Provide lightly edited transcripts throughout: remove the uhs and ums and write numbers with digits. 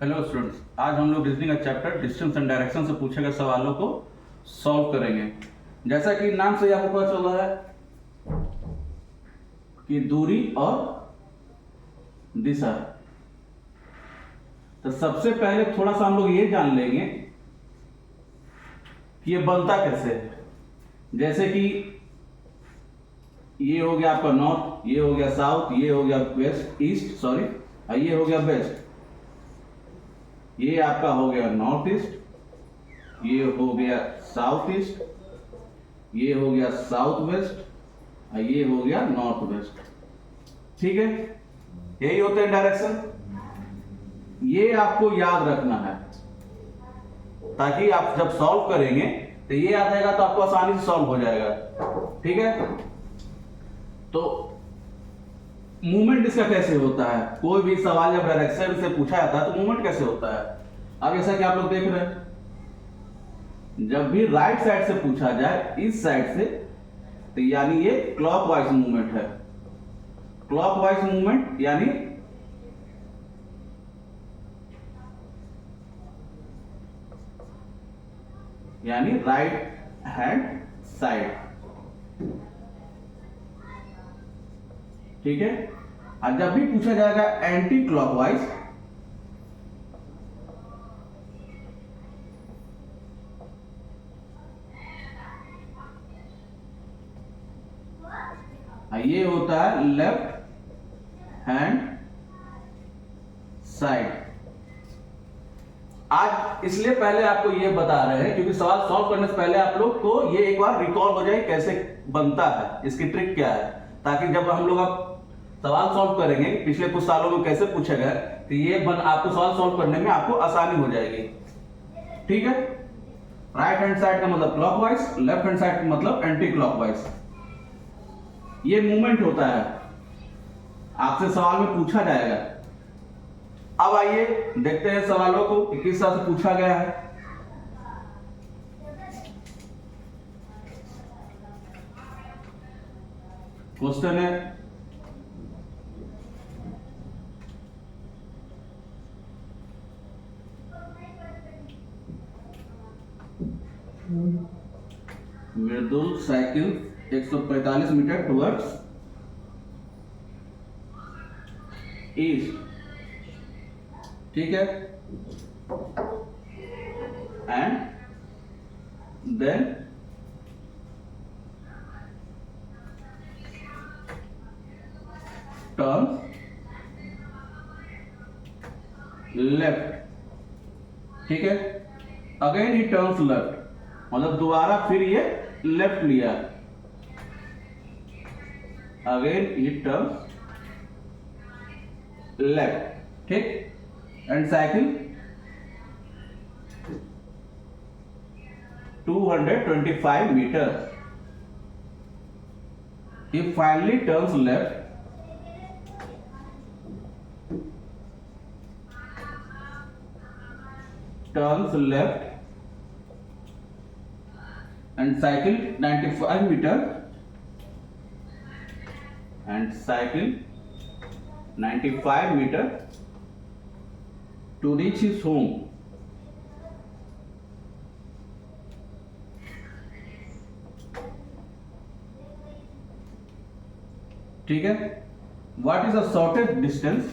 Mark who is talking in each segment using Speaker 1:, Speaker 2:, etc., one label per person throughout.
Speaker 1: Hello students, आज हम लोग रीजनिंग का चैप्टर डिस्टेंस एंड डायरेक्शन से पूछे गए सवालों को सॉल्व करेंगे। जैसा कि नाम से ही आपको पता चल रहा है कि दूरी और दिशा। तो सबसे पहले थोड़ा सा हम लोग ये जान लेंगे कि ये बनता कैसे है। जैसे कि ये हो गया आपका नॉर्थ, ये हो गया साउथ, ये हो गया वेस्ट ईस्ट सॉरी, और ये हो गया वेस्ट। ये आपका हो गया नॉर्थ ईस्ट, ये हो गया साउथ ईस्ट, ये हो गया साउथ वेस्ट, और ये हो गया नॉर्थ वेस्ट। ठीक है, यही होते हैं डायरेक्शन। ये आपको याद रखना है ताकि आप जब सॉल्व करेंगे तो ये याद रहेगा तो आपको आसानी से सॉल्व हो जाएगा। ठीक है, तो मूवमेंट इसका कैसे होता है। कोई भी सवाल जब डायरेक्शन से पूछा जाता है तो मूवमेंट कैसे होता है। अब जैसा कि आप लोग देख रहे हैं, जब भी राइट साइड से पूछा जाए इस साइड से, तो यानी ये क्लॉकवाइज मूवमेंट है। क्लॉकवाइज मूवमेंट यानी राइट हैंड साइड। ठीक है, और जब भी पूछा जाएगा एंटी क्लॉकवाइज, ये होता है लेफ्ट हैंड साइड। आज इसलिए पहले आपको ये बता रहे हैं क्योंकि सवाल सॉल्व करने से पहले आप लोग को ये एक बार रिकॉल हो जाए कैसे बनता है, इसकी ट्रिक क्या है, ताकि जब हम लोग अब सवाल सॉल्व करेंगे पिछले कुछ सालों में कैसे पूछे गए तो ये आपको सवाल सॉल्व करने में आपको आसानी हो जाएगी। ठीक है, राइट हैंड साइड का मतलब क्लॉकवाइज, लेफ्ट हैंड साइड का मतलब एंटी क्लॉकवाइज। ये मूवमेंट होता है, आपसे सवाल में पूछा जाएगा। अब आइए देखते हैं सवालों को कि किस तरह से पूछा गया है। क्वेश्चन है, मृदुल साइकिल 145 मीटर टुवर्ड्स ईस्ट। ठीक है, एंड देन टर्न लेफ्ट। ठीक है, अगेन ही टर्न्स लेफ्ट, मतलब दोबारा फिर ये लेफ्ट लिया, अगेन ही टर्न्स लेफ्ट। ठीक, and cycle 225 metre. He finally turns left and cycle 95 meter to reach his home. ठीक है, what is the shortest distance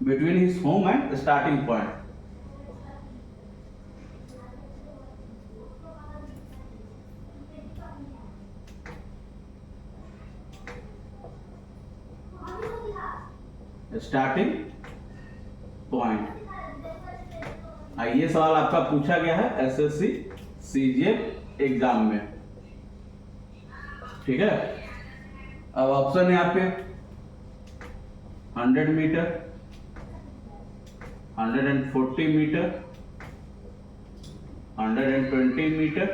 Speaker 1: between his home and the starting point. Starting point. ये सवाल आपका पूछा गया है SSC CGL exam में। ठीक है, अब ऑप्शन है आपके 100 मीटर, 140 मीटर, 120 मीटर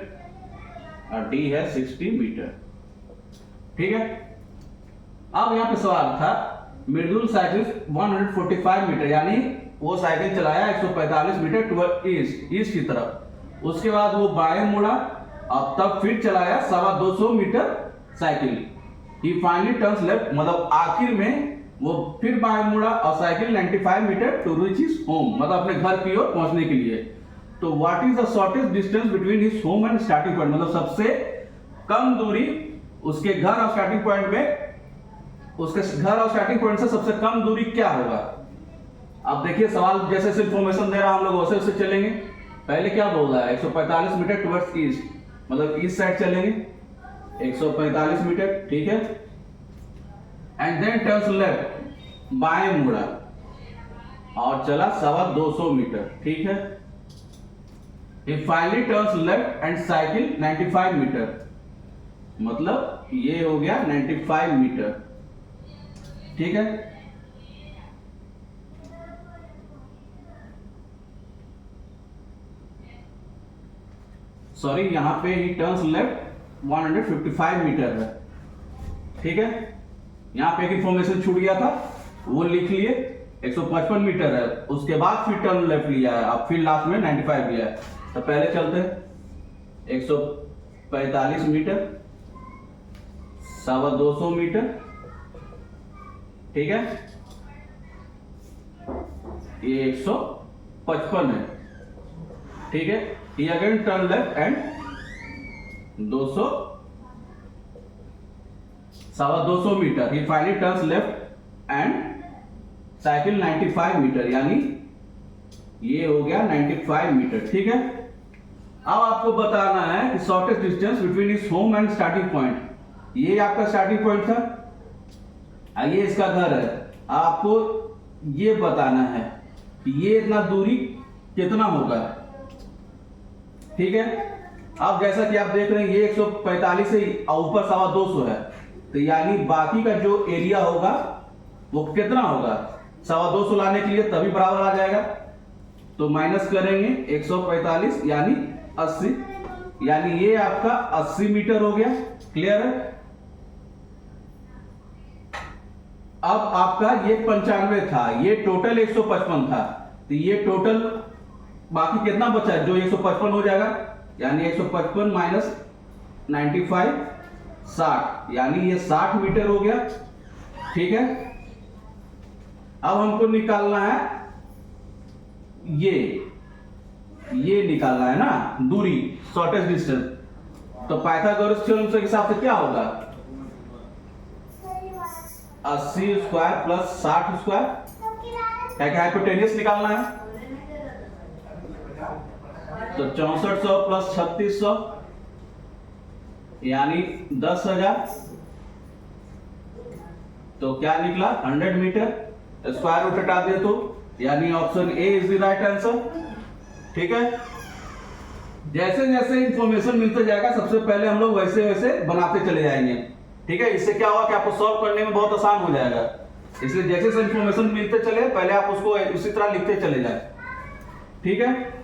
Speaker 1: और डी है 60 मीटर। ठीक है, अब यहां पे सवाल था मृदुल साइकिल 145 मीटर यानी वो साइकिल चलाया 145 मीटर टुवर्ड ईस्ट, ईस्ट की तरफ। उसके बाद वो बाएं मुड़ा, अब तब फिर चलाया 250 metre cycle. He finally turns left, मतलब आखिर में वो फिर बाएं मुड़ा और cycle 95 metre to reach his home, मतलब अपने घर की ओर पहुंचने के लिए। तो what is the shortest distance between his home and starting point, मतलब सबसे कम दूरी उसके घर और स्टार्टिंग पॉइंट में, उसके घर और स्टार्टिंग पॉइंट से सबसे कम दूरी क्या होगा। अब देखिए सवाल जैसे जैसे इंफॉर्मेशन दे रहा हम लोग वैसे वैसे चलेंगे। पहले क्या बोल रहा है 145 मीटर टुवर्ड्स ईस्ट, मतलब ईस्ट साइड चलेंगे 145 मीटर, ठीक है। एंड देन टर्न्स लेफ्ट, बाएं मुड़ा और चला 250 मीटर, ठीक है। He finally turns left and cycle 95 meter, मतलब ये हो गया 95 मीटर, ठीक है। सॉरी, यहां पे ही टर्न्स लेफ्ट 155 मीटर है, ठीक है। यहां पे एक इंफॉर्मेशन छूट गया था, वो लिख लिए 155 मीटर है, उसके बाद फिर टर्न लेफ्ट लिया है, अब फिर लास्ट में 95 लिया है। तो पहले चलते हैं 145 मीटर, 250 मीटर, ठीक है। ये 155 है, ठीक है। He again turn left and 200 250 metre. He finally turns left and cycle 95 metre, यानी ये हो गया 95 मीटर, ठीक है। अब आपको बताना है कि shortest distance between his home and starting point. ये आपका स्टार्टिंग पॉइंट था, ये इसका घर है। आपको ये बताना है कि ये इतना दूरी कितना होगा, ठीक है। अब जैसा कि आप देख रहे हैं ये 145 से ऊपर 250 है, तो यानी बाकी का जो एरिया होगा वो कितना होगा, 250 लाने के लिए तभी बराबर आ जाएगा। तो माइनस करेंगे 145 यानी 80, यानी ये आपका 80 मीटर हो गया, क्लियर है। अब आपका ये 95 था, ये टोटल 155 था, तो ये टोटल बाकी कितना बचा है, जो 155 हो जाएगा, यानी 155 माइनस 95 60, यानी ये 60 मीटर हो गया, ठीक है। अब हमको निकालना है ये निकालना है ना दूरी, शॉर्टेस्ट डिस्टेंस। तो पाइथागोरस थ्योरम के हिसाब से क्या होगा, 80 स्क्वायर प्लस 60 स्क्वायर, क्या क्या हाइपोटेन्यूस निकालना है। तो 6400 प्लस 3600 यानी 10,000, तो क्या निकला 100 मीटर। स्क्वायर रूट हटा दे तो यानी option A is the right answer, ठीक है। जैसे जैसे इंफॉर्मेशन मिलता जाएगा सबसे पहले हम लोग वैसे वैसे बनाते चले जाएंगे, ठीक है। इससे क्या होगा कि आपको सॉल्व करने में बहुत आसान हो जाएगा। इसलिए जैसे जैसे इंफॉर्मेशन मिलते चले पहले आप उसको उसी तरह लिखते चले जाए, ठीक है।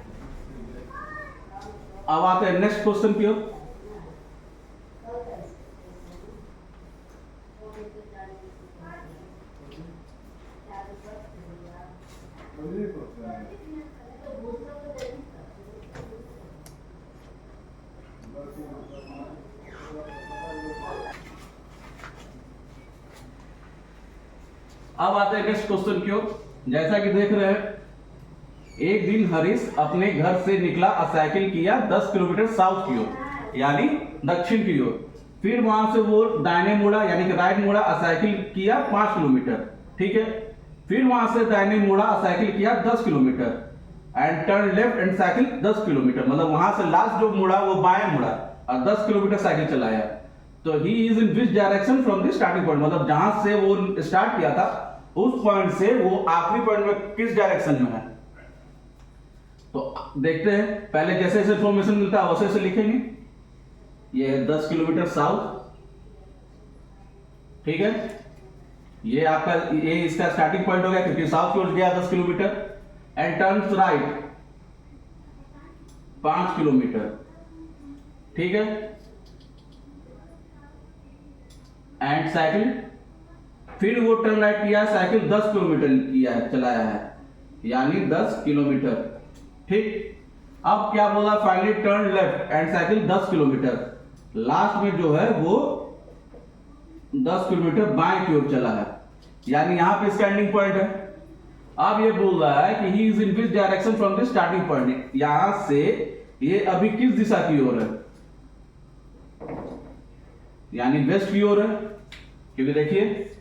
Speaker 1: अब आते हैं नेक्स्ट क्वेश्चन की ओर। अब आते हैं नेक्स्ट क्वेश्चन की ओर। जैसा कि देख रहे हैं, एक दिन हरीश अपने घर से निकला और साइकिल किया 10 किलोमीटर साउथ की ओर, यानी दक्षिण की ओर। फिर वहां से वो दाहिने मुड़ा यानी कि राइट मुड़ा और साइकिल किया 5 किलोमीटर, ठीक है। फिर वहां से दाहिने मुड़ा और साइकिल किया 10 kilometre and turn left and cycle 10 kilometre, मतलब वहां से लास्ट जो मुड़ा वो बाएं मुड़ा और 10 किलोमीटर साइकिल चलाया। तो he is in which direction from the starting point, मतलब जहां से वो स्टार्ट किया था उस पॉइंट से वो आखिरी पॉइंट में किस डायरेक्शन में है। तो देखते हैं, पहले जैसे जैसे इंफॉर्मेशन मिलता है वैसे वैसे लिखेंगे। ये है 10 किलोमीटर साउथ, ठीक है। ये आपका ये इसका स्टार्टिंग पॉइंट हो गया क्योंकि साउथ की ओर गया 10 kilometre and turns right 5 kilometre, ठीक है। एंड साइकिल, फिर वो टर्न राइट किया, साइकिल 10 किलोमीटर किया है, चलाया है, यानी 10 किलोमीटर। ठीक, अब क्या बोला, finally turn left and cycle 10 kilometre. Last में जो है वो 10 किलोमीटर बाएं की ओर चला है, यानी यहां पे इसका एंडिंग पॉइंट है। अब ये बोल रहा है कि he is in which direction from the starting point, यहां से ये अभी किस दिशा की ओर है, यानी वेस्ट की ओर है, क्योंकि देखिए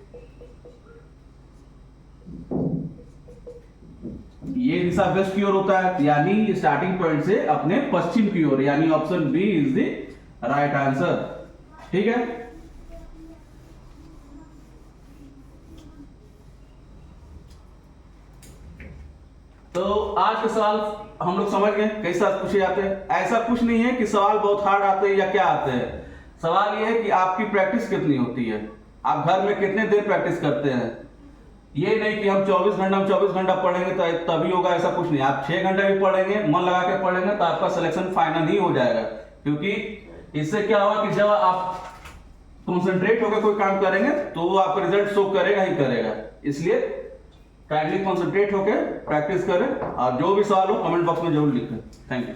Speaker 1: ये दिशा वेस्ट की ओर होता है, यानी स्टार्टिंग पॉइंट से अपने पश्चिम की ओर, यानी option B is the right answer. ठीक है, तो आज के सवाल हम लोग समझ गए कैसा पूछे जाते हैं। ऐसा कुछ नहीं है कि सवाल बहुत हार्ड आते हैं या क्या आते हैं, सवाल यह है कि आपकी प्रैक्टिस कितनी होती है, आप घर में कितने देर प्रैक्टिस करते हैं। ये नहीं कि हम 24 घंटा पढ़ेंगे तो तभी होगा, ऐसा कुछ नहीं। आप 6 घंटे भी पढ़ेंगे, मन लगा के पढ़ेंगे तो आपका सिलेक्शन फाइनल ही हो जाएगा। क्योंकि इससे क्या होगा कि जब आप कॉन्सेंट्रेट होकर कोई काम करेंगे तो वो आपका रिजल्ट शो करेगा ही करेगा। इसलिए काइंडली कॉन्सेंट्रेट होकर प्रैक्टिस करें, और जो भी सवाल हो कमेंट बॉक्स में जरूर लिखें। Thank you.